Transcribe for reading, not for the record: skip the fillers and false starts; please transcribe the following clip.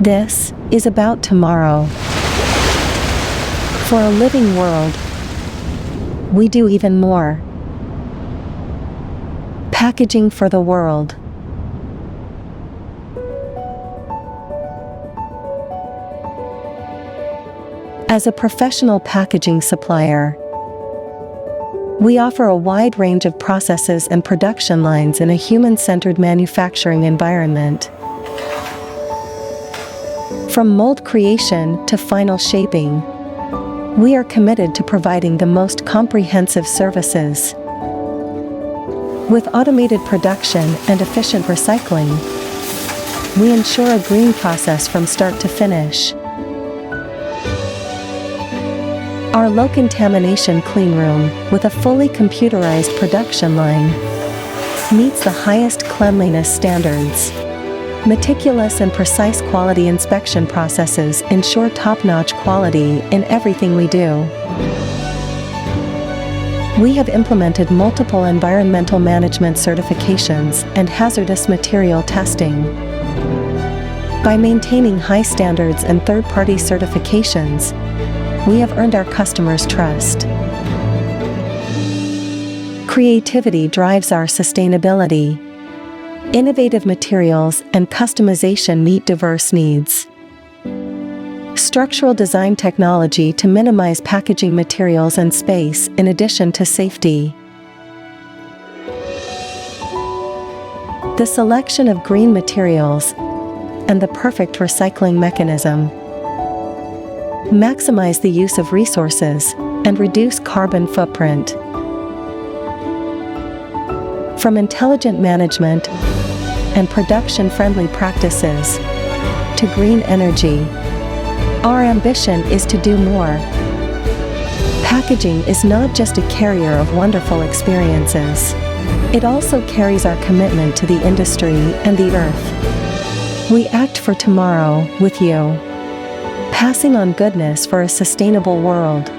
This is about tomorrow. For a living world, we do even more. Packaging for the world. As a professional packaging supplier, we offer a wide range of processes and production lines in a human-centered manufacturing environment. From mold creation to final shaping, we are committed to providing the most comprehensive services. With automated production and efficient recycling, we ensure a green process from start to finish. Our low-contamination cleanroom, with a fully computerized production line, meets the highest cleanliness standards. Meticulous and precise quality inspection processes ensure top-notch quality in everything we do. We have implemented multiple environmental management certifications and hazardous material testing. By maintaining high standards and third-party certifications, we have earned our customers' trust. Creativity drives our sustainability. Innovative materials and customization meet diverse needs. Structural design technology to minimize packaging materials and space in addition to safety. The selection of green materials and the perfect recycling mechanism maximize the use of resources and reduce carbon footprint. From intelligent management and production-friendly practices to green energy, our ambition is to do more. Packaging is not just a carrier of wonderful experiences. It also carries our commitment to the industry and the earth. We act for tomorrow with you, passing on goodness for a sustainable world.